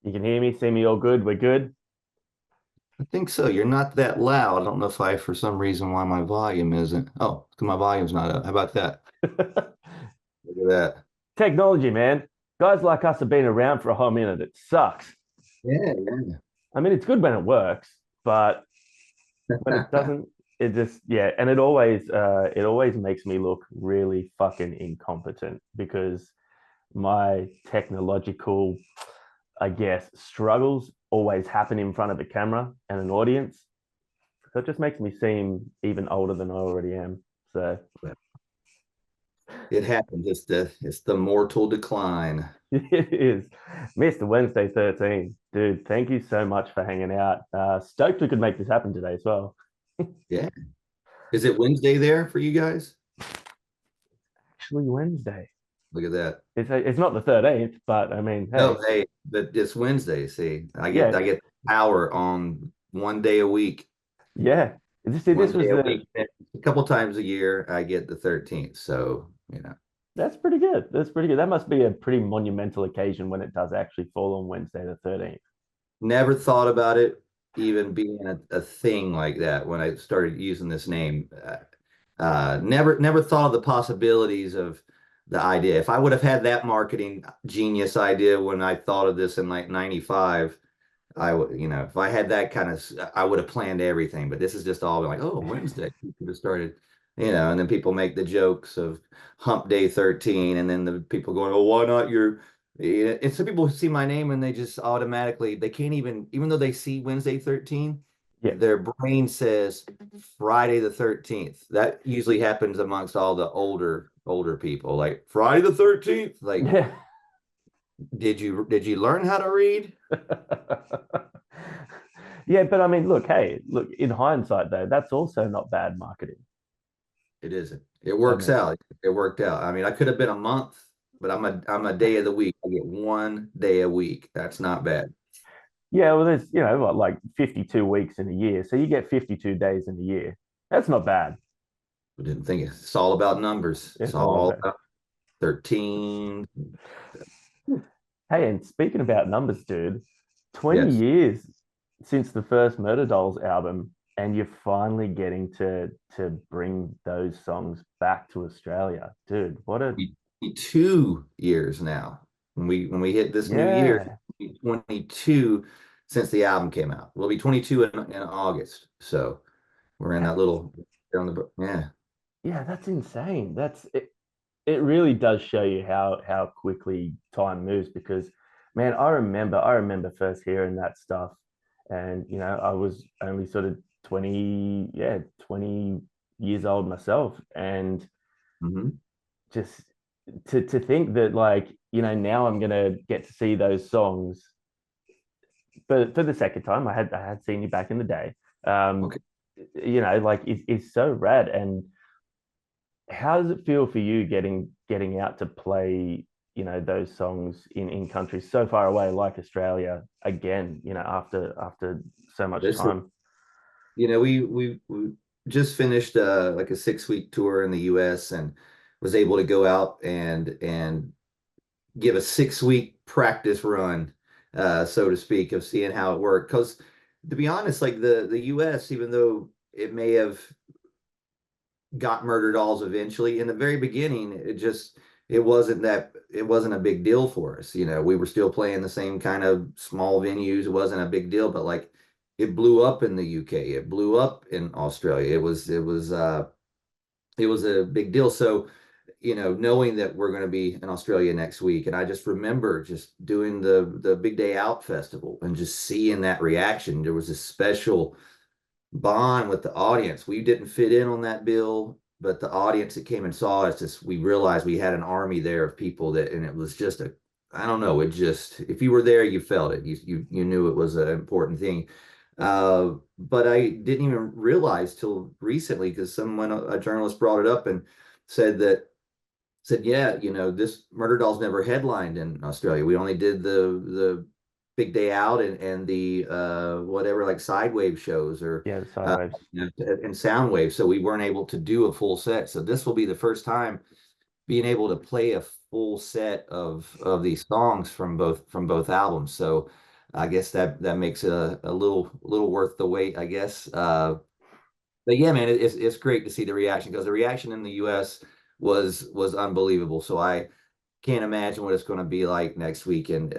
You can hear me, see me all good. We're good. I think so. You're not that loud. I don't know if for some reason, why my volume isn't. Oh, 'cause my volume's not up. How about that? Look at that. Technology, man. Guys like us have been around for a whole minute. It sucks. Yeah, yeah. I mean, it's good when it works, but when it doesn't, it just yeah. And it always makes me look really fucking incompetent because my technological, I guess, struggles always happen in front of a camera and an audience. So it just makes me seem even older than I already am. So It happens. It's the mortal decline. it is. Mr. Wednesday 13. Dude, thank you so much for hanging out. Stoked we could make this happen today as well. Yeah. Is it Wednesday there for you guys? Actually, Wednesday. Look at that. It's not the 13th, but I mean, No, hey, hey, but it's Wednesday. See, I get yeah, I get power on one day a week. yeah. This One was day a the week. A couple times a year, I get the 13th. So. That's pretty good. That's pretty good. That must be a pretty monumental occasion when it does actually fall on Wednesday the 13th. Never thought about it even being a thing like that when I started using this name. Never thought of the possibilities of the idea. If I would have had that marketing genius idea when I thought of this in like 95, I would, if I had that kind of, I would have planned everything. But this is just all like, oh, Wednesday. People just started, and then people make the jokes of hump day 13, and then the people going, oh, why not your, yeah, and some people see my name and they just automatically, they can't even though they see Wednesday 13, Yeah. their brain says Friday the 13th. That usually happens amongst all the older people. Like Friday the 13th. Like, Yeah. did you learn how to read? Yeah, but I mean, look, hey, look, in hindsight though, that's also not bad marketing. It isn't. It I works mean, out. It worked out. I mean, I could have been a month, but I'm a day of the week. I get one day a week. That's not bad. yeah, well, there's, what, like 52 weeks in a year. So you get 52 days in a year. That's not bad. I didn't think it's all about numbers. It's It's all all about. about 13. Hey, and speaking about numbers, dude, 20 Yes. years since the first Murderdolls album, and you're finally getting to bring those songs back to Australia. Dude, what a 2 years now. When we hit this new year, yeah. 22 since the album came out. We'll be 22 in August. So we're in that That's little on the yeah. yeah, that's insane. It really does show you how quickly time moves because man, I remember first hearing that stuff and I was only sort of 20, yeah, 20 years old myself and Hmm. just to think that like, now I'm gonna get to see those songs for the second time. I had seen you back in the day. Um, Okay. like it's so rad. And how does it feel for you getting out to play, those songs in countries so far away like Australia again, after so much This is, time? we just finished like a 6 week tour in the US and was able to go out and give a 6 week practice run, so to speak, of seeing how it worked. Because to be honest, like the US, even though it may have got Murder Dolls eventually, in the very beginning, it wasn't a big deal for us. We were still playing the same kind of small venues. It wasn't a big deal, but like it blew up in the UK, it blew up in Australia. It was a big deal. So, knowing that we're going to be in Australia next week, and I just remember just doing the Big Day Out festival and just seeing that reaction. There was a special bond with the audience. We didn't fit in on that bill, but the audience that came and saw us, just we realized we had an army there of people that, and it was just I don't know, it just, if you were there, you felt it. You knew it was an important thing. But I didn't even realize till recently because a journalist brought it up and said that said, yeah, this Murder Dolls never headlined in Australia. We only did the Big Day Out and the whatever, like Sidewave shows or Yeah, the side uh, waves. and Soundwave. So we weren't able to do a full set. So this will be the first time being able to play a full set of these songs from both albums. So I guess that makes it a little worth the wait, I guess. But yeah, man, it's great to see the reaction, because the reaction in the U.S. was unbelievable. So I can't imagine what it's going to be like next weekend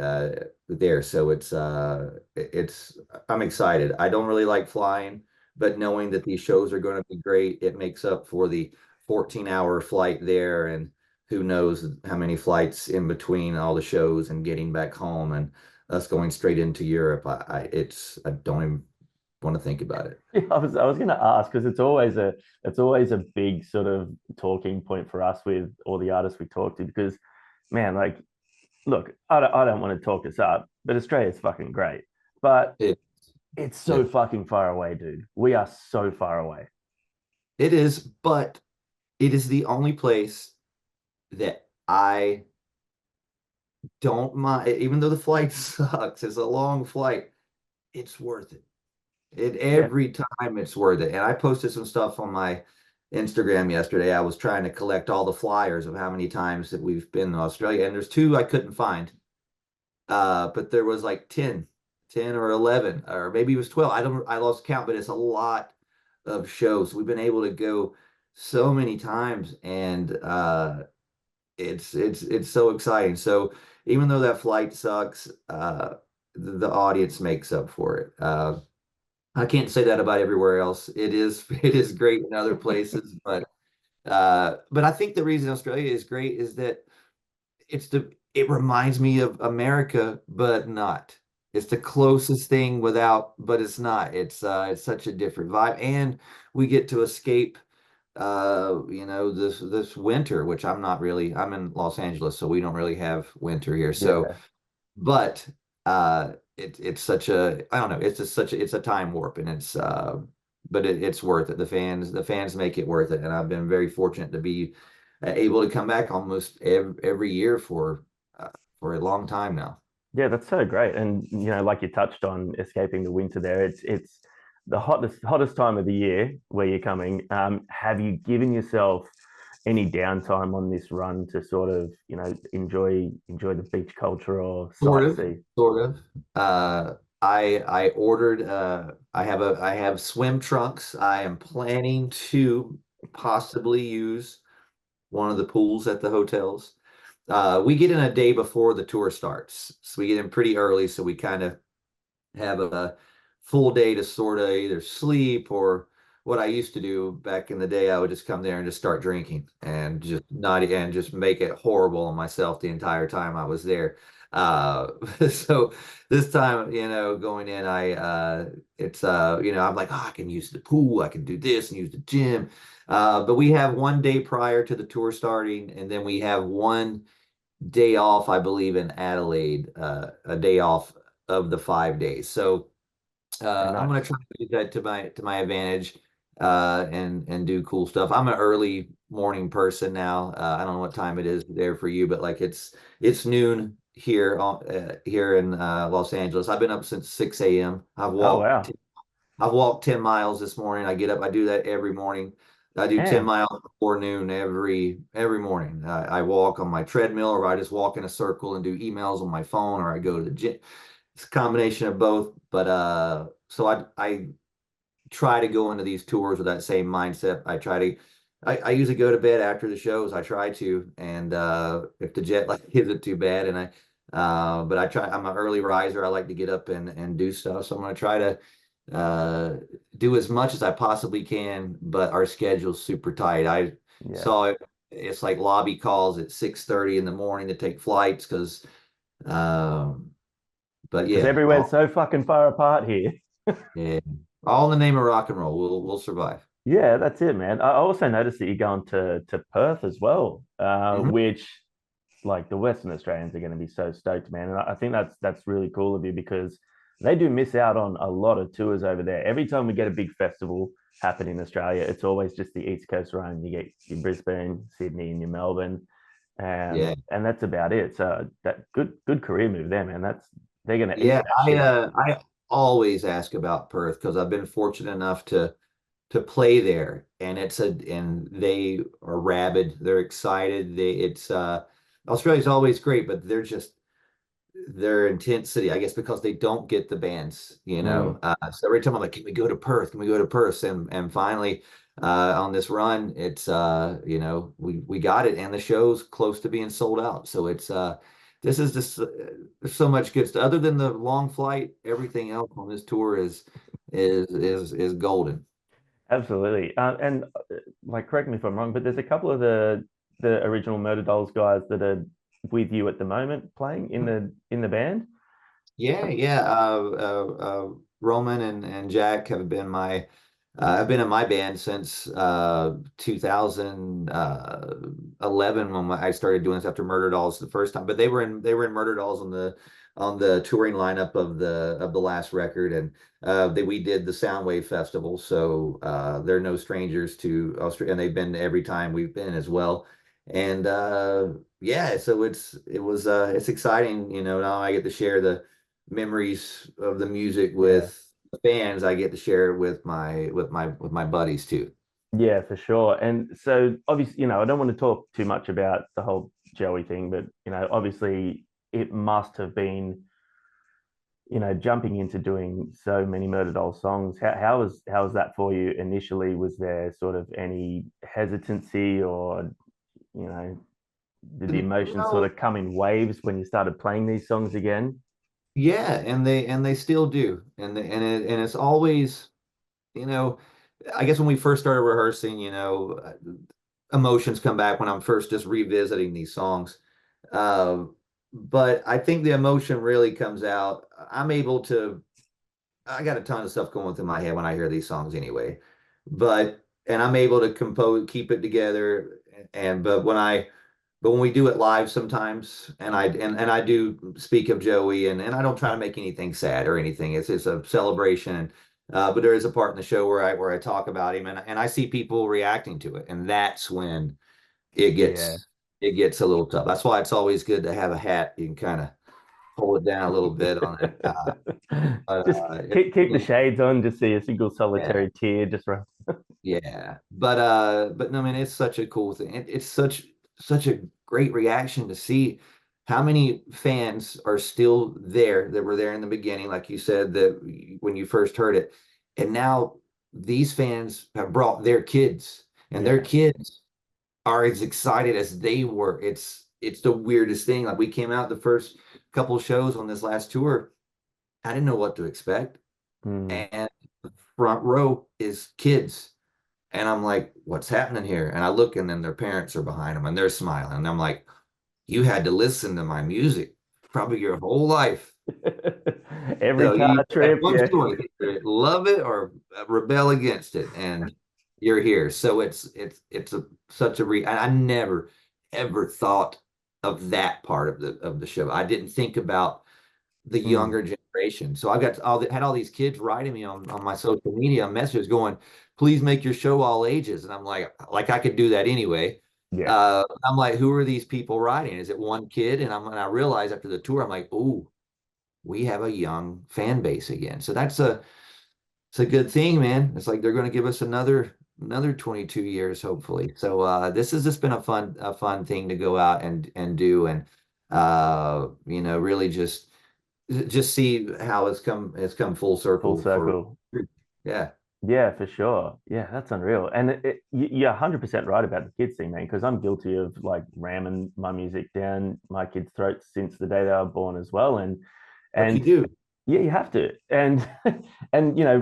there. So it's I'm excited. I don't really like flying, but knowing that these shows are going to be great, it makes up for the 14-hour flight there, and who knows how many flights in between all the shows and getting back home and us going straight into Europe. I don't even want to think about it. Yeah, I was going to ask because it's always a big sort of talking point for us with all the artists we talk to because, man, like, look, I don't want to talk this up, but Australia's fucking great, but It, it's yeah, so fucking far away, dude. We are so far away. it is, but it is the only place that I don't mind, even though the flight sucks, it's a long flight, it's worth it. Yeah, Every time it's worth it. And I posted some stuff on my Instagram yesterday. I was trying to collect all the flyers of how many times that we've been to Australia, and there's two I couldn't find. But there was like 10 or 11, or maybe it was 12. I lost count, but it's a lot of shows. We've been able to go so many times, and it's so exciting. So even though that flight sucks, the audience makes up for it. I can't say that about everywhere else. It is great in other places, but I think the reason Australia is great is that it reminds me of America, but not. It's the closest thing without, but it's not. It's such a different vibe, and we get to escape this winter, which I'm in Los Angeles, so we don't really have winter here. So, yeah, but it's such a, I don't know, it's just such a, it's a time warp, and it's worth it. The fans make it worth it, and I've been very fortunate to be able to come back almost every year for a long time now. yeah. That's so great, and like you touched on, escaping the winter there. It's the hottest time of the year where you're coming. Have you given yourself any downtime on this run to sort of enjoy the beach culture or Sort of, sightsee? sort of. I ordered. I have swim trunks. I am planning to possibly use one of the pools at the hotels. We get in a day before the tour starts, so we get in pretty early, so we kind of have a full day to sort of either sleep, or what I used to do back in the day, I would just come there and just start drinking and just not and just make it horrible on myself the entire time I was there. So this time, going in, I'm like, oh, I can use the pool, I can do this and use the gym. But we have one day prior to the tour starting, and then we have one day off, I believe, in Adelaide, a day off of the 5 days. So Yeah, I'm nice. gonna try to use that to my advantage, and do cool stuff. I'm an early morning person now. I don't know what time it is there for you, but like it's noon here in Los Angeles. I've been up since 6 a.m. Oh wow, I've walked 10 miles this morning. I get up, I do that every morning. I do 10 damn. miles before noon every morning. I walk on my treadmill, or I just walk in a circle and do emails on my phone, or I go to the gym. It's a combination of both. But so I try to go into these tours with that same mindset. I usually go to bed after the shows. I try to, and if the jet lag isn't too bad, but I'm an early riser. I like to get up and do stuff. So I'm gonna try to do as much as I possibly can, but our schedule's super tight. I Yeah, saw it's like lobby calls at 6:30 in the morning to take flights, because um but because yeah, everywhere's so fucking far apart here. yeah, all in the name of rock and roll. We'll survive. Yeah, that's it, man. I also noticed that you're going to Perth as well, Mhm. which like the Western Australians are going to be so stoked, man. And I think that's really cool of you because they do miss out on a lot of tours over there. Every time we get a big festival happen in Australia, it's always just the East Coast run. You get your Brisbane, Sydney, and your Melbourne, Yeah. and that's about it. So that good career move there, man. They're going to eat Yeah, that shit. I always ask about Perth, because I've been fortunate enough to play there, and they are rabid. They're excited. Australia's always great, but their intensity, I guess, because they don't get the bands, you Mm. know. So every time I'm like, can we go to Perth? Can we go to Perth? And finally, on this run, it's you know, we got it, and the show's close to being sold out. So it's this is just there's so much good stuff. Other than the long flight, everything else on this tour is golden. Absolutely. And like, correct me if I'm wrong, but there's a couple of the original Murderdolls guys that are with you at the moment playing in the band. Yeah, yeah. Roman and Jack have been in my band since 2011 when I started doing this after Murder Dolls the first time. But they were in Murder Dolls on the touring lineup of the last record, and we did the Soundwave Festival, so they're no strangers to Australia, and they've been every time we've been as well. And yeah, so it's exciting, you know. Now I get to share the memories of the music Yeah. with the fans. I get to share it with my buddies too. Yeah, for sure. And so obviously, I don't want to talk too much about the whole Joey thing, but obviously it must have been, jumping into doing so many Murder Doll songs. How was that for you initially? Was there sort of any hesitancy, or, you know, did the emotions sort No, of come in waves when you started playing these songs again? yeah, and they still do, and it's always, you know, I guess when we first started rehearsing, you know, emotions come back when I'm first just revisiting these songs. Uh, but I think the emotion really comes out. I got a ton of stuff going through my head when I hear these songs anyway. And I'm able to compose, keep it together. And but when we do it live sometimes, and I do speak of Joey, and I don't try to make anything sad or anything. It's a celebration. But there is a part in the show where I talk about him, and I see people reacting to it, and that's when it Yeah. gets it gets a little tough. That's why it's always good to have a hat. You can kind of pull it down a little bit on it. But Just keep the shades on, just see a single yeah, solitary tear just run. yeah. But no, I mean, it's such a cool thing. It's such a great reaction to see how many fans are still there that were there in the beginning, like you said, that when you first heard it, and now these fans have brought their kids, and their Yeah. kids are as excited as they were. It's the weirdest thing. Like we came out the first couple shows on this last tour, I didn't know what to expect, Mm. and the front row is kids. And I'm like, what's happening here? And I look, and then their parents are behind them and they're smiling. And I'm like, you had to listen to my music probably your whole life. Every So car you have trip, one yeah. choice: either love it or rebel against it. And you're here. So such a I never ever thought of that part of the show. I didn't think about the Mm. younger generation. So I got had all these kids writing me on my social media messages going, please make your show all ages. And I'm like I could do that anyway. Yeah. I'm like, who are these people writing? Is it one kid? And I realized after the tour, I'm like, oh, we have a young fan base again. So it's a good thing, man. It's like they're going to give us another 22 years, hopefully. So this has just been a fun thing to go out and do, and you know, really just see how it's come full Full circle for circle. yeah. Yeah, for sure. Yeah, that's unreal. And you're 100% right about the kids thing, man, because I'm guilty of like ramming my music down my kids' throats since the day they were born as well. What you And do. yeah, you have to. And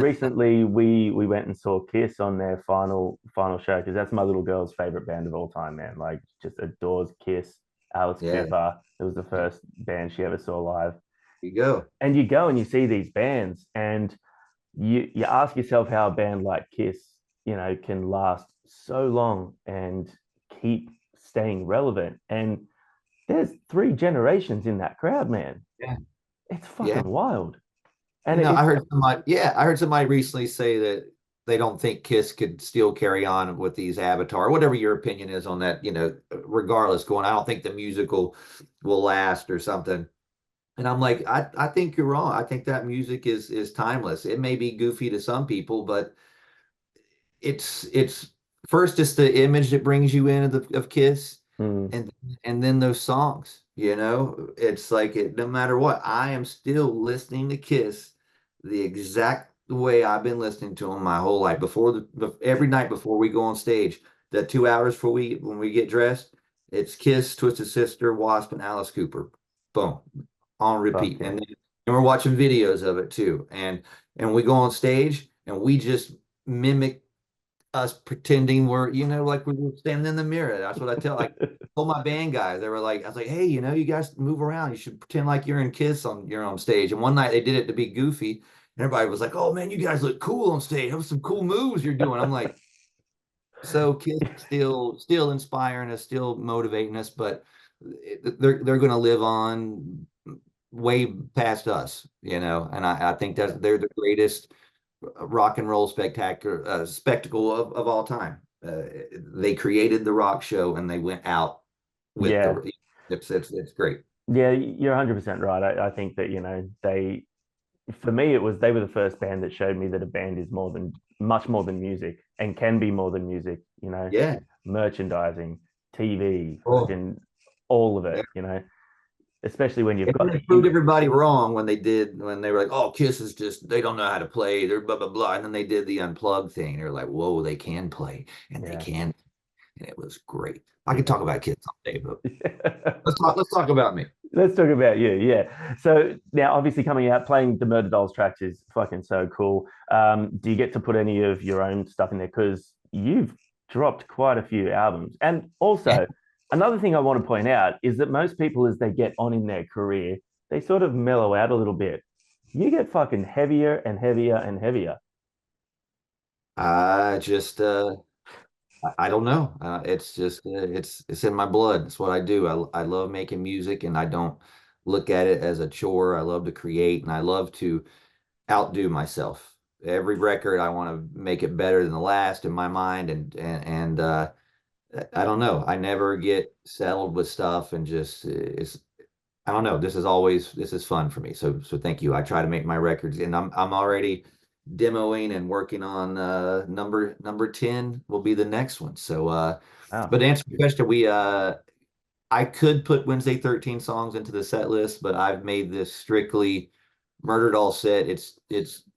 recently we went and saw Kiss on their final show, because that's my little girl's favorite band of all time, man. Like, just adores Kiss. Alice Yeah, Cooper. It was the first band she ever saw live. you go. And you go and you see these bands, and you ask yourself how a band like Kiss, can last so long and keep staying relevant. And there's three generations in that crowd, man. Yeah, It's yeah. fucking wild. You And know, it's I heard somebody recently say that they don't think Kiss could still carry on with these Avatar, whatever your opinion is on that, you know, regardless, going, I don't think the musical will last or something. And I'm like, I think you're wrong. I think that music is timeless. It may be goofy to some people, but it's first it's the image that brings you in of Kiss, mm, and and then those songs. It's like no matter what, I am still listening to Kiss the exact way I've been listening to them my whole life. Every night before we go on stage, the 2 hours before when we get dressed, it's Kiss, Twisted Sister, Wasp, and Alice Cooper. Boom, on Fuck repeat. yeah. And we're watching videos of it too. And we go on stage and we just mimic us pretending like we were standing in the mirror. That's what I told my band guys. They were like, I was like, hey, you guys move around. You should pretend like you're in Kiss you're on stage. And one night they did it to be goofy. And everybody was like, oh man, you guys look cool on stage. Have some cool moves you're doing. I'm like, so Kiss still inspiring us, still motivating us, but they're going to live on way past us, and I think they're the greatest rock and roll spectacle of all time. They created the rock show and they went out with Yeah. it's great. Yeah, you're 100% right. I think that, for me, they were the first band that showed me that a band is much more than music and can be more than music, Yeah. merchandising, TV, Oh, fucking all of yeah. it, especially when you've And got then it proved everybody wrong when they were like, oh, Kiss is they don't know how to play. They're blah, blah, blah. And then they did the unplugged thing. They're like, whoa, they can play and they yeah, can. And it was great. I could talk yeah. about Kiss all day, but let's talk about me. Let's talk about you. Yeah. So now, obviously, coming out playing the Murderdolls tracks is fucking so cool. Do you get to put any of your own stuff in there? Because you've dropped quite a few albums. And Yeah. also, another thing I want to point out is that most people, as they get on in their career, they sort of mellow out a little bit. You get fucking heavier and heavier and heavier. I just I don't know. It's just it's in my blood. It's what I do. I love making music, and I don't look at it as a chore. I love to create, and I love to outdo myself. Every record, I want to make it better than the last in my mind, and I don't know. I never get settled with stuff, and just it's I don't know. This is fun for me. So thank you. I try to make my records, and I'm already demoing and working on number 10 will be the next one. So Oh, but to answer your question, we I could put Wednesday 13 songs into the set list, but I've made this strictly Murder Doll set. It's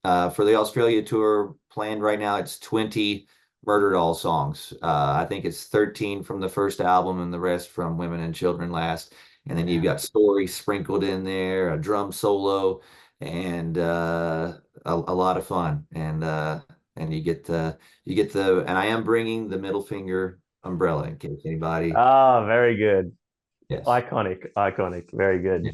for the Australia tour planned right now. It's 20 Murder Doll songs. I think it's 13 from the first album and the rest from Women and Children last. And then you've damn. got stories sprinkled in there, a drum solo, and a lot of fun. And you get the and I am bringing the middle finger umbrella in case anybody. Ah, very good. Yes. Iconic, iconic, very good. Yeah.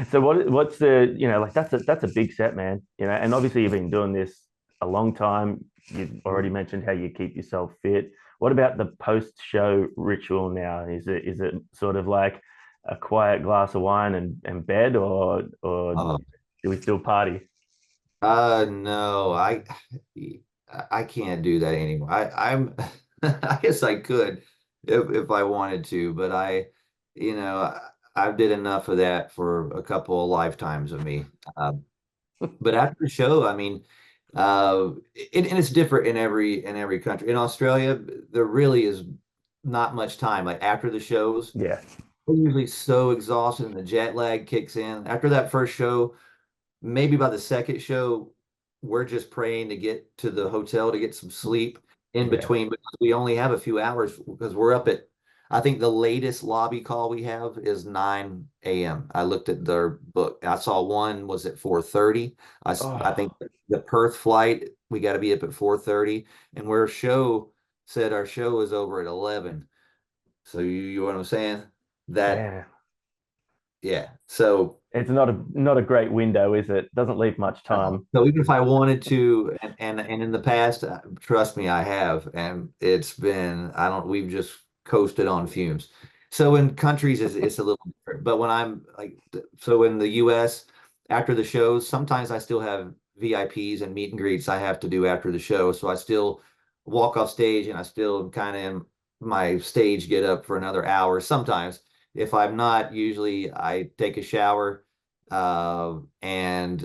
So what's the, like that's a big set, man. And obviously you've been doing this a long time. You've already mentioned how you keep yourself fit. What about the post-show ritual now? Is it sort of like a quiet glass of wine and bed, or Uh, do we still party? no, I can't do that anymore. I'm I guess I could if I wanted to, but I've did enough of that for a couple of lifetimes of me. But after the show, I mean, and it's different in every country. In Australia, there really is not much time. Like after the shows, Yeah, we're usually so exhausted and the jet lag kicks in. After that first show, maybe by the second show, we're just praying to get to the hotel to get some sleep in yeah. between because we only have a few hours because we're up at, I think the latest lobby call we have is 9 a.m. I looked at their book. I saw one was at 4:30. I think Oh, the Perth flight, we got to be up at 4:30. And where show said our show is over at 11. So you know what I'm saying? That, damn. yeah. So It's not a great window, is it? Doesn't leave much time. So even if I wanted to, and in the past, trust me, I have, and it's been we've just coasted on fumes. So in countries, it's a little different. But when I'm like, so in the U.S., after the shows, sometimes I still have VIPs and meet and greets I have to do after the show. So I still walk off stage, and I still kind of in my stage get up for another hour. Sometimes if I'm not, usually I take a shower and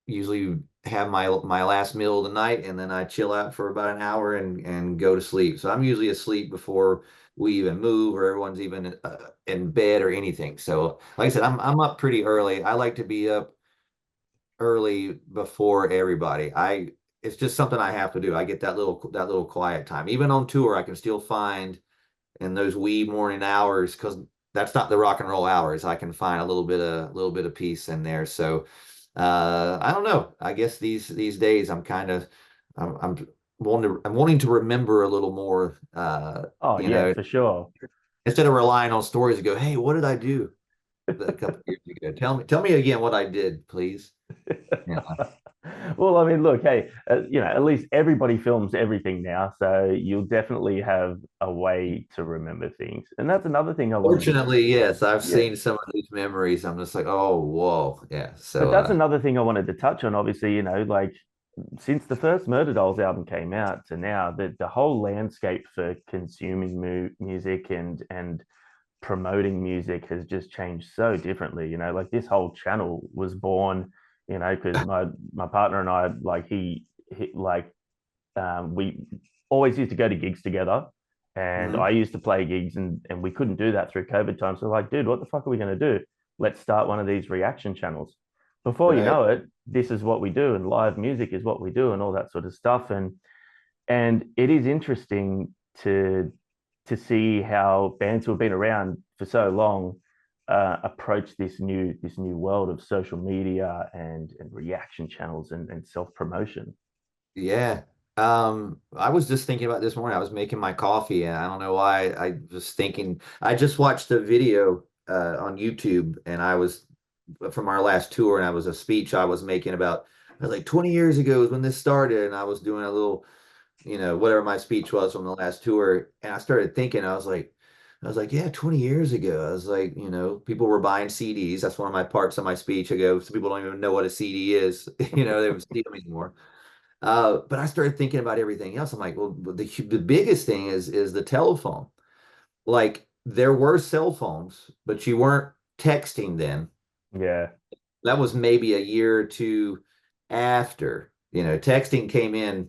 usually have my last meal of the night, and then I chill out for about an hour and go to sleep. So I'm usually asleep before we even move or everyone's even in bed or anything. So, like I said, I'm up pretty early. I like to be up early before everybody. It's just something I have to do. I get that little quiet time. Even on tour, I can still find in those wee morning hours because that's not the rock and roll hours. I can find a little bit of peace in there. So I don't know. I guess these days I'm wanting to remember a little more. Oh You yeah, know, for sure. instead of relying on stories to go, hey, what did I do a couple of years ago? Tell me again what I did, please. Yeah. Well, I mean, look, hey, at least everybody films everything now, so you'll definitely have a way to remember things. And that's another thing I wanted to, Fortunately, yes, I've yeah, seen some of these memories. I'm just like, oh, whoa, yeah. but So, that's another thing I wanted to touch on. Obviously, like since the first Murderdolls album came out to now, the whole landscape for consuming music and promoting music has just changed so differently. Like this whole channel was born, because my partner and I, like he like we always used to go to gigs together, and mhm. I used to play gigs, and we couldn't do that through COVID time. So like, dude, what the fuck are we going to do? Let's start one of these reaction channels. Before you Right. know it, this is what we do, and live music is what we do, and all that sort of stuff. And it is interesting to see how bands who have been around for so long approach this new world of social media and reaction channels and self promotion. Yeah. I was just thinking about this morning. I was making my coffee, and I don't know why. I was thinking, I just watched a video on YouTube, and I was from our last tour, and I was a speech I was making about, I was like 20 years ago is when this started, and I was doing a little, whatever my speech was from the last tour. And I started thinking, I was like, yeah, 20 years ago. I was like, people were buying CDs. That's one of my parts of my speech. I go, some people don't even know what a CD is. They don't see them anymore. But I started thinking about everything else. I'm like, well, the biggest thing is the telephone. Like there were cell phones, but you weren't texting then. Yeah. That was maybe a year or two after. Texting came in,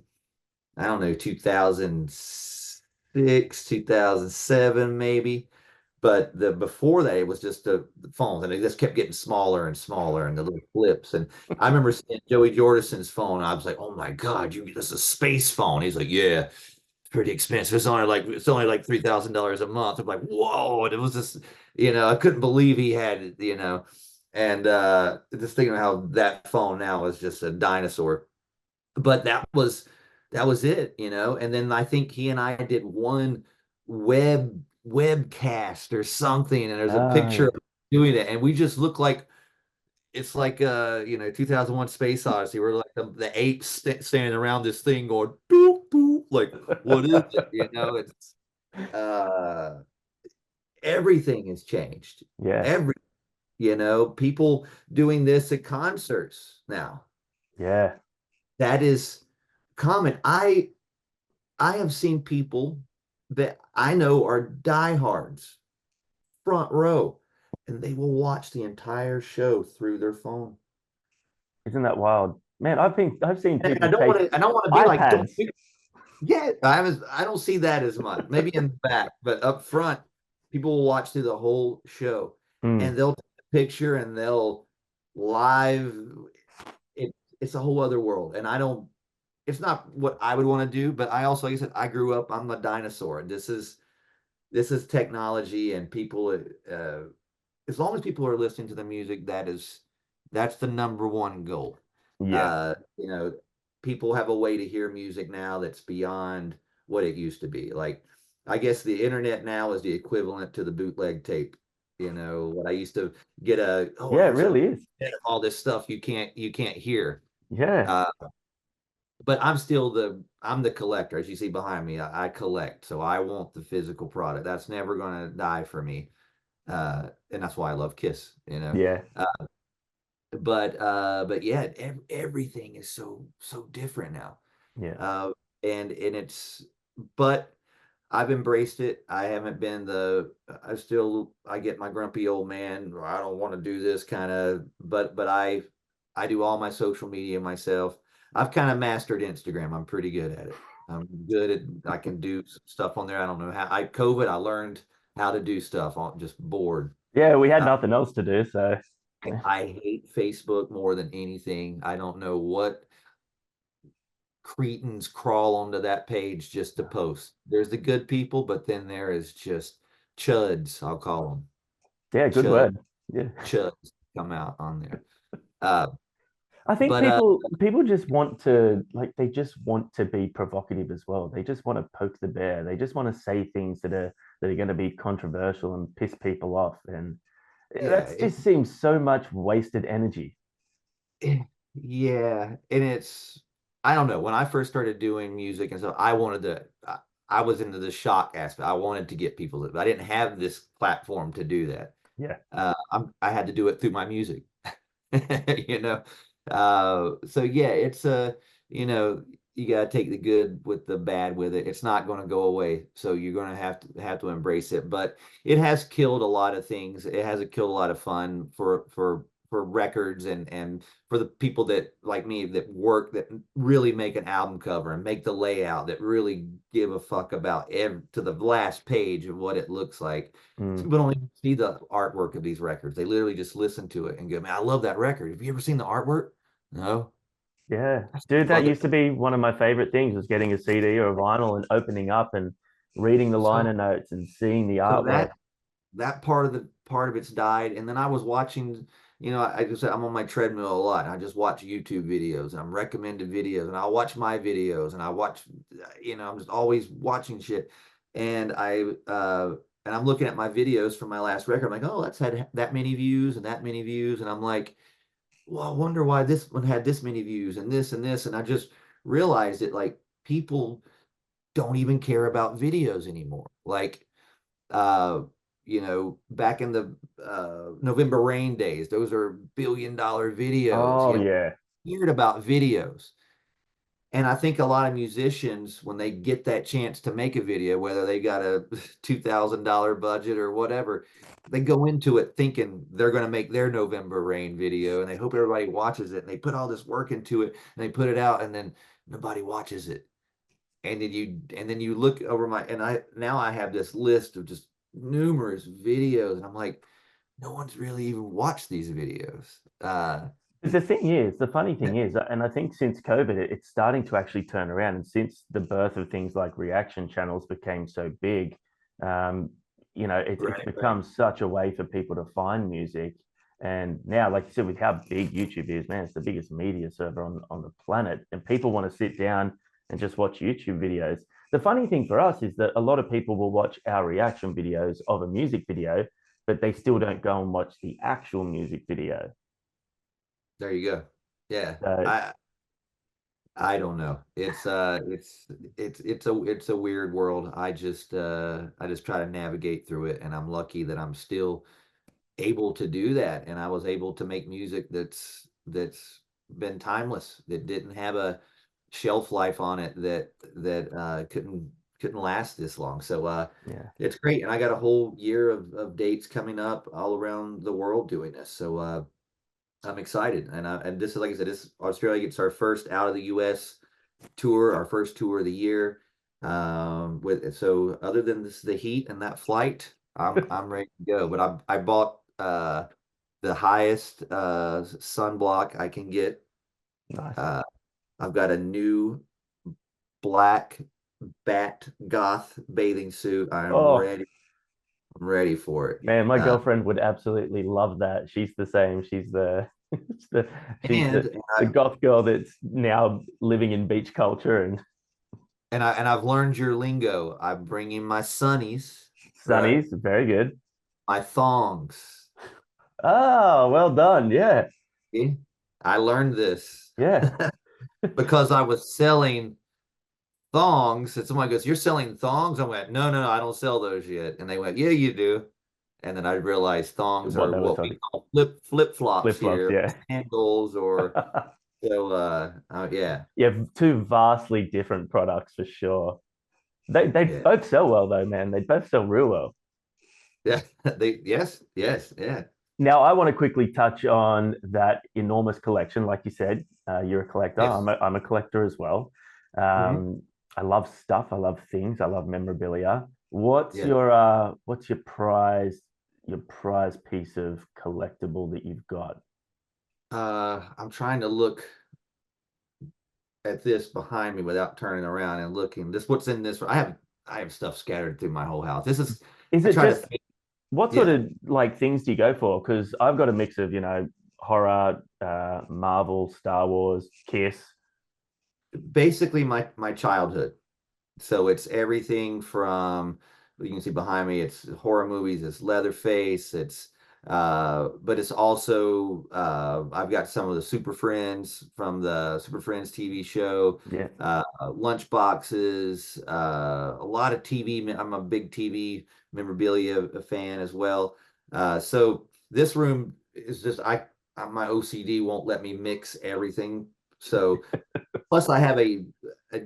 I don't know, 2006, 2007, maybe. But the before that, it was just the phones, and they just kept getting smaller and smaller, and the little flips. And I remember seeing Joey Jordison's phone. And I was like, "Oh my God, this is a space phone." He's like, "Yeah, it's pretty expensive. It's only like $3,000 a month." I'm like, "Whoa!" And it was just, I couldn't believe he had it. And just thinking of how that phone now is just a dinosaur. But that was it. And then I think he and I did one webcast or something, and there's a picture Oh, of doing it, and we just look like it's like 2001 Space Odyssey. We're like the apes standing around this thing going doop doop, like what is it? It's uh everything has changed. yeah. Every people doing this at concerts now. Yeah. That is common. I have seen people that I know are diehards, front row, and they will watch the entire show through their phone. Isn't that wild? Man, I've seen And I people don't want take to. I don't want to be like, don't. iPads. Yeah, I don't see that as much. Maybe in the back, but up front, people will watch through the whole show, and Mm, they'll take a picture and they'll live. It, it's a whole other world, and I don't. It's not what I would want to do, but I also, like I said, I grew up. I'm a dinosaur, and this is technology, and people as long as people are listening to the music, that's the number one goal. yeah. uh you know People have a way to hear music now that's beyond what it used to be. Like, I guess the internet now is the equivalent to the bootleg tape. What I used to get, Yeah, it there's really is. all this stuff you can't hear. Yeah. uh but I'm the collector, as you see behind me. I collect, so I want the physical product. That's never going to die for me. And that's why I love Kiss. Yeah. Uh, but yeah, everything is so different now. Yeah. And it's but I've embraced it. I haven't been I get my grumpy old man, I don't want to do this kind of, but I do all my social media myself. I've kind of mastered Instagram. I'm pretty good at it. I'm good at, I can do some stuff on there. I don't know how. I learned how to do stuff on just bored. Yeah, we had Uh, nothing else to do, so I hate Facebook more than anything. I don't know what cretins crawl onto that page just to post. There's the good people, but then there is just chuds, I'll call them. yeah, good Chud word. Yeah. chuds come out on there. Uh, I think but people just want to like they just want to be provocative as well. They just want to poke the bear. They just want to say things that are going to be controversial and piss people off. And yeah, that just seems so much wasted energy. yeah, and it's I don't know. When I first started doing music and stuff, I wanted to. I was into the shock aspect. I wanted to get people to. I didn't have this platform to do that. Yeah. I had to do it through my music, you know. So yeah, it's you gotta take the good with the bad with it. It's not going to go away, so you're going to have to embrace it. But it has killed a lot of things. It has killed a lot of fun for records and for the people that like me that really make an album cover and make the layout that really give a fuck about to the last page of what it looks like. Mm. People don't even see the artwork of these records. They literally just listen to it and go, "Man, I love that record. Have you ever seen the artwork?" No. Yeah. Dude, that Fuck it. used to be one of my favorite things was getting a CD or a vinyl and opening up and reading the So liner notes and seeing the so artwork. that part of it's died, and then I was watching. I just I'm on my treadmill a lot. And I just watch YouTube videos and I'm recommended videos, and I'll watch my videos, and I watch. I'm just always watching shit, and I'm looking at my videos from my last record. I'm like, oh, that's had that many views and that many views, and I'm like, well, I wonder why this one had this many views and this and this, and I just realized that like people don't even care about videos anymore. Like uh, back in the November Rain days, those are $1 billion videos. Oh yeah. Cared about videos. And I think a lot of musicians, when they get that chance to make a video, whether they got a $2,000 budget or whatever, they go into it thinking they're going to make their November Rain video and they hope everybody watches it and they put all this work into it and they put it out and then nobody watches it. And then you look over I have this list of just numerous videos and I'm like, no one's really even watched these videos. The funny thing is, and I think since COVID, it's starting to actually turn around. And since the birth of things like reaction channels became so big, um, it's Right. become such a way for people to find music. And now, like you said, with how big YouTube is, man, it's the biggest media server on the planet. And people want to sit down and just watch YouTube videos. The funny thing for us is that a lot of people will watch our reaction videos of a music video, but they still don't go and watch the actual music video. There you go. Yeah. So I don't know. It's a weird world. I just try to navigate through it, and I'm lucky that I'm still able to do that, and I was able to make music that's been timeless, that didn't have a shelf life on it, that couldn't last this long. So yeah. it's great, and I got a whole year of dates coming up all around the world doing this. So I'm excited, and this is like I said, this Australia gets our first out of the U.S. tour, our first tour of the year. With so other than this, the heat and that flight, I'm ready to go. But I bought the highest sunblock I can get. Nice. Uh, I've got a new black bat goth bathing suit. Oh I'm ready for it. man, my girlfriend would absolutely love that. She's the same. She's the the she's And the goth girl that's now living in beach culture and I've learned your lingo. I'm bringing my sunnies, right? sunnies. Very good. My thongs. Oh, well done. Yeah. See? I learned this Yeah. because I was selling thongs, and someone goes, "You're selling thongs?" I went, "No, no, no, I don't sell those yet." And they went, "Yeah, you do." And then I realized thongs What are they were what we talking. call flip-flops Flip-flops, here, yeah. sandals or so yeah. Yeah, two vastly different products for sure. They Yeah. both sell well though, man. They both sell real well. Yeah. Yes, yeah. Now, I want to quickly touch on that enormous collection. Like you said, you're a collector. Yes. I'm a collector as well. Mhm. Um, I love stuff. I love things. I love memorabilia. Yeah. What's your prize piece of collectible that you've got? I'm trying to look at this behind me without turning around and looking. This what's in this. I have stuff scattered through my whole house. This is Is I it try to just think. what sort Yeah. of like things do you go for? Because I've got a mix of, horror, Marvel, Star Wars, Kiss. Basically my childhood. So it's everything from, you can see behind me, it's horror movies, it's Leatherface, but it's also, I've got some of the Super Friends from the Super Friends TV show, Yeah. lunch boxes, a lot of TV. I'm a big TV memorabilia fan as well. So this room is just, my OCD won't let me mix everything. So plus, I have a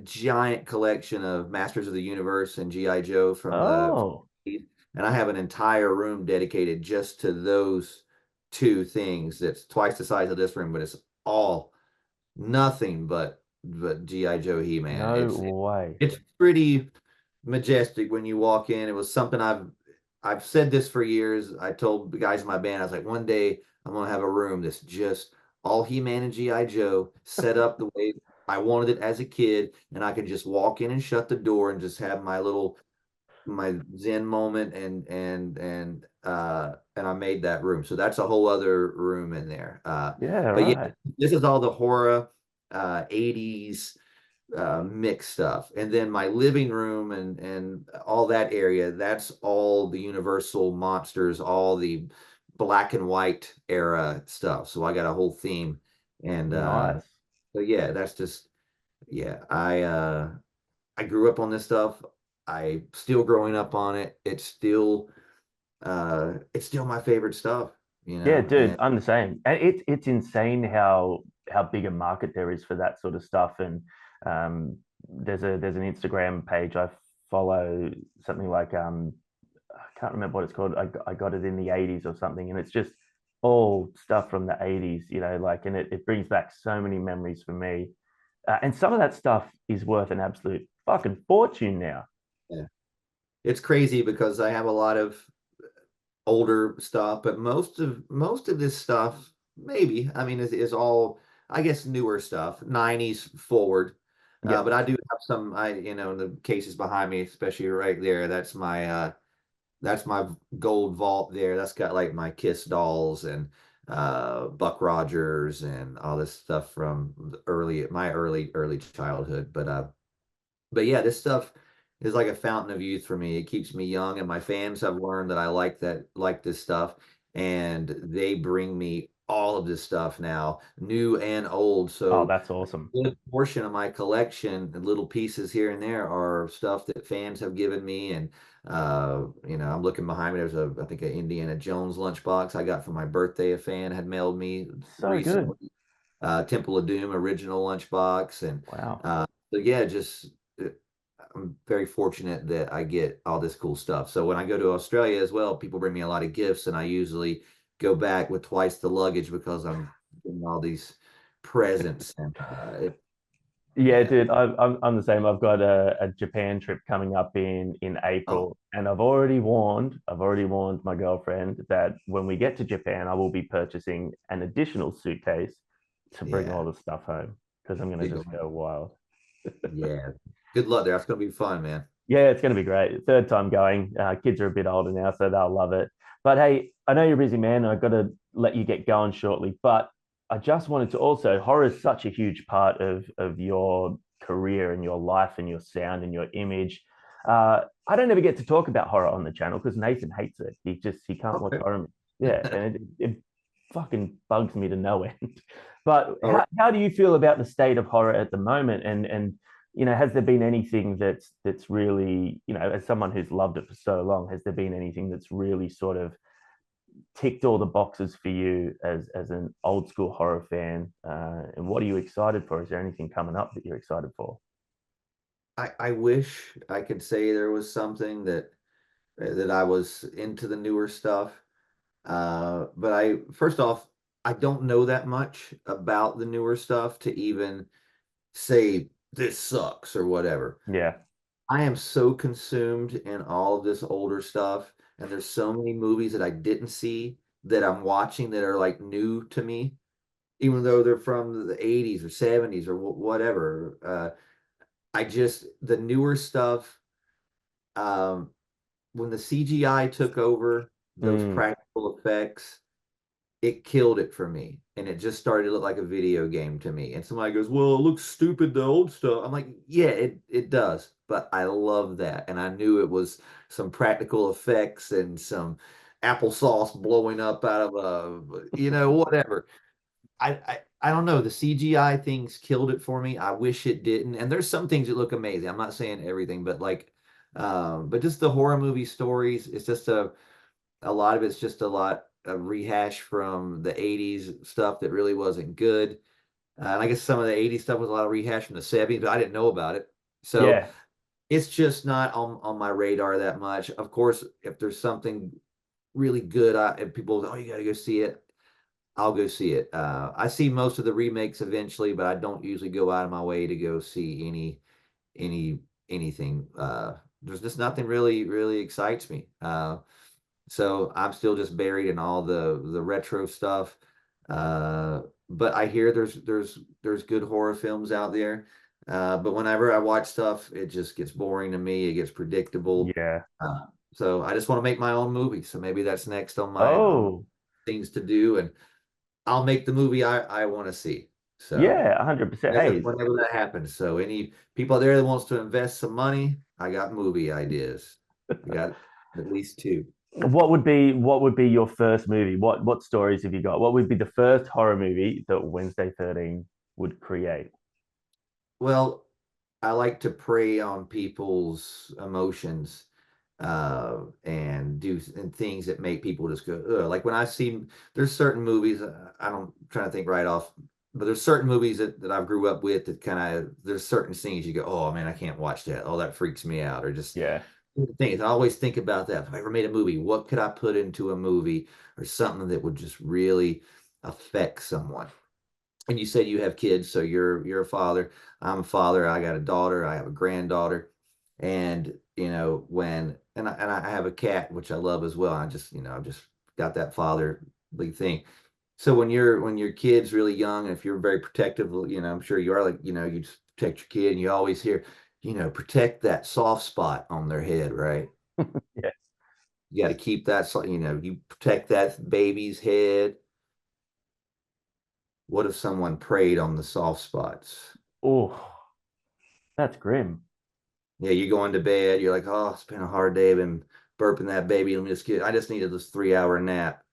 giant collection of Masters of the Universe and GI Joe from Oh, and I have an entire room dedicated just to those two things. That's twice the size of this room, but it's all nothing but GI Joe, He-Man. no It's way. it's pretty majestic when you walk in. It was something I've said this for years. I told the guys in my band, I was like, one day I'm gonna have a room that's just all He-Man and GI Joe set up the way I wanted it as a kid, and I can just walk in and shut the door and just have my Zen moment, and I made that room. So that's a whole other room in there. Yeah, But yeah, right. this is all the horror 80s mixed stuff. And then my living room and all that area, that's all the Universal monsters, all the black and white era stuff. So I got a whole theme. And Nice. so yeah, that's just yeah, I grew up on this stuff. I still growing up on it. It's still my favorite stuff, Yeah, and dude, I'm the same. And it's insane how big a market there is for that sort of stuff. And there's an Instagram page I follow, something like I can't remember what it's called. I got it in the 80s or something, and it's just all stuff from the 80s, like, and it brings back so many memories for me. And some of that stuff is worth an absolute fucking fortune now. yeah, it's crazy because I have a lot of older stuff, but most of this stuff, maybe, I mean, is all, I guess, newer stuff, 90s forward. Yep. But I do have some, in the cases behind me, especially right there, that's my gold vault there. That's got like my Kiss dolls and Buck Rogers and all this stuff from my early childhood. But yeah, this stuff is like a fountain of youth for me. It keeps me young, and my fans have learned that I like this stuff, and they bring me all of this stuff now, new and old. Oh, So that's awesome. a good portion of my collection and little pieces here and there are stuff that fans have given me. And I'm looking behind me. There's I think, an Indiana Jones lunchbox I got for my birthday. A fan had mailed me So good. recently. Temple of Doom original lunchbox, and Wow. so yeah, just uh, I'm very fortunate that I get all this cool stuff. So when I go to Australia as well, people bring me a lot of gifts, and I usually go back with twice the luggage because I'm getting all these presents. And Yeah, yeah, dude, I'm the same. I've got a Japan trip coming up in oh April, and I've already warned my girlfriend that when we get to Japan, I will be purchasing an additional suitcase to bring all yeah, the stuff home because I'm gonna you're just going, go wild. yeah. Good luck there. That's gonna be fun, man. Yeah, it's going to be great. Third time going. Kids are a bit older now, so they'll love it. But hey, I know you're a busy man. I've got to let you get going shortly. But I just wanted to also, horror is such a huge part of your career and your life and your sound and your image. I don't ever get to talk about horror on the channel because Nathan hates it. He can't watch Okay. horror movies. Yeah, and it fucking bugs me to no end. But All right. how do you feel about the state of horror at the moment? And has there been anything that's really, as someone who's loved it for so long, has there been anything that's really sort of ticked all the boxes for you as an old school horror fan? And what are you excited for? Is there anything coming up that you're excited for? I wish I could say there was something that I was into the newer stuff. But first off, I don't know that much about the newer stuff to even say this sucks or whatever. Yeah. I am so consumed in all of this older stuff, and there's so many movies that I didn't see that I'm watching that are like new to me, even though they're from the 80s or 70s or whatever. I just the newer stuff, um, when the CGI took over those Mm. practical effects, it killed it for me. And it just started to look like a video game to me. And somebody goes, well, it looks stupid, the old stuff. I'm like, yeah, it does. But I love that. And I knew it was some practical effects and some applesauce blowing up out of whatever. I don't know. The CGI things killed it for me. I wish it didn't. And there's some things that look amazing. I'm not saying everything, but but just the horror movie stories, it's just a lot of it's just a lot of rehash from the 80s stuff that really wasn't good. And I guess some of the 80s stuff was a lot of rehash from the 70s, but I didn't know about it. So Yeah. it's just not on my radar that much. Of course, if there's something really good, and people, oh, you got to go see it, I'll go see it. I see most of the remakes eventually, but I don't usually go out of my way to go see any anything. There's just nothing really excites me. So I'm still just buried in all the retro stuff. But I hear there's good horror films out there. But whenever I watch stuff, it just gets boring to me. It gets predictable. Yeah. So I just want to make my own movie. So maybe that's next on my Oh, things to do, and I'll make the movie I want to see. So yeah, 100%. Hey, whenever that happens. So any people out there that wants to invest some money, I got movie ideas. I got at least two. what would be your first movie? What stories have you got? What would be the first horror movie that Wednesday 13 would create? Well, I like to prey on people's emotions and do and things that make people just go, ugh. Like when I see there's certain movies, I don't I'm trying to think right off, but there's certain movies that I grew up with that kind of there's certain scenes you go, oh man, I can't watch that. Oh, that freaks me out. Or just Yeah. things. I always think about that. If I ever made a movie, what could I put into a movie or something that would just really affect someone? And you said you have kids, so you're a father. I'm a father. I got a daughter. I have a granddaughter, and I have a cat which I love as well. I've just got that fatherly thing. So when your kid's really young, and if you're very protective, I'm sure you are. Like you just protect your kid, and you always hear, protect that soft spot on their head, right? Yeah. You got to keep that. You protect that baby's head. What if someone preyed on the soft spots? Oh, that's grim. Yeah, you go into bed, you're like, oh, it's been a hard day, I've been burping that baby. I just needed this 3 hour nap.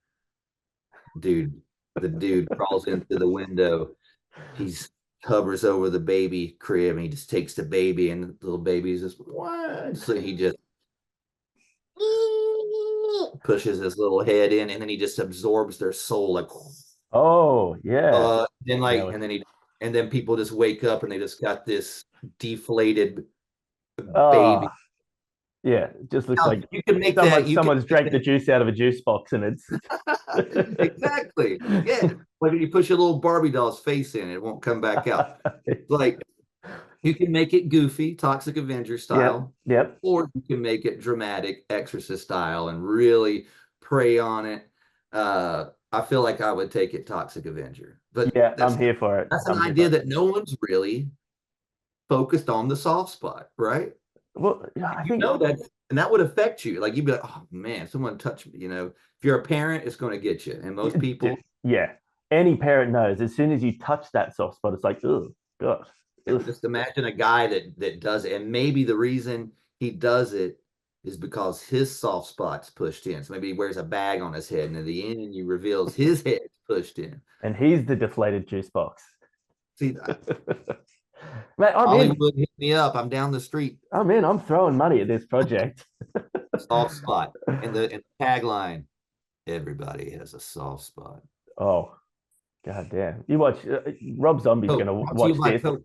Dude, the dude crawls into the window. He's hovers over the baby crib and he just takes the baby and the little baby's just what? So he just pushes his little head in and then he just absorbs their soul like Oh, yeah. then Now like it's and then people just wake up and they just got this deflated baby. oh, yeah. It just looks Now, like you can make that. someone You can someone's make drank the juice out of a juice box and it's that exactly. Yeah, like you push a little Barbie doll's face in, it won't come back out. Like you can make it goofy, Toxic Avenger Yep, style, yep. or you can make it dramatic, Exorcist style, and really prey on it. I feel like I would take it Toxic Avenger, but Yeah, I'm here for it. that's an I'm here for idea it. that no one's really focused on the soft spot, right? Well, yeah, I You think know that, and that would affect you. Like you'd be like, oh man, someone touched me. If you're a parent, it's going to get you. And most people, yeah, any parent knows as soon as you touch that soft spot, it's like, oh god. Ugh. just imagine a guy that does it, and maybe the reason he does it is because his soft spot's pushed in. So maybe he wears a bag on his head, and at the end, you reveals his head's pushed in. And he's the deflated juice box. See, Mate, I'm in. Hollywood hit me up. I'm down the street. I'm in. I'm throwing money at this project. Soft spot, and the tagline: Everybody has a soft spot. Oh, god damn. You watch Rob Zombie's Oh, gonna brought to you watch by this. Coke.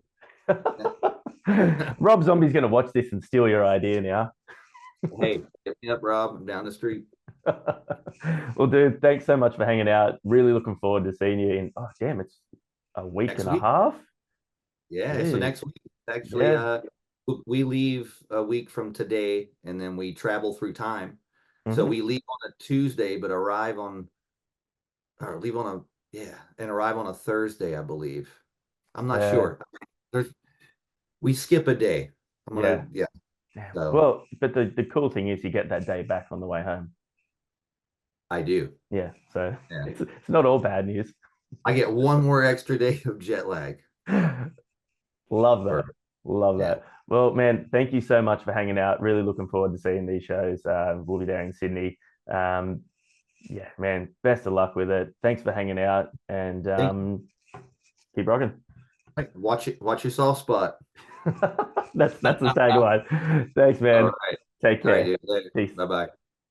Rob Zombie's gonna watch this and steal your idea now. Hey, hit me up, Rob. I'm down the street. Well, dude, thanks so much for hanging out. Really looking forward to seeing you in, oh, damn, it's a week Next and a week. half. Yeah. So Jeez. next week, Actually, Yeah. we leave a week from today, and then we travel through time. So Hmm. we leave on a Tuesday, but arrive on, or leave on a, yeah, and arrive on a Thursday, I believe. I'm not Yeah. sure. There's, we skip a day. I'm Yeah. gonna, yeah. Yeah. So Well, but the cool thing is you get that day back on the way home. I do. Yeah. So Yeah. it's not all bad news. I get one more extra day of jet lag. Love that. Perfect. Love Yeah. that. Well, man, thank you so much for hanging out. Really looking forward to seeing these shows. We'll be there in Sydney. Um, yeah, man, best of luck with it. Thanks for hanging out and keep rocking. Watch it. Watch your soft spot. That's the tagline. Thanks, All man. right. Take All right, care. dude. Later. Peace. Bye bye.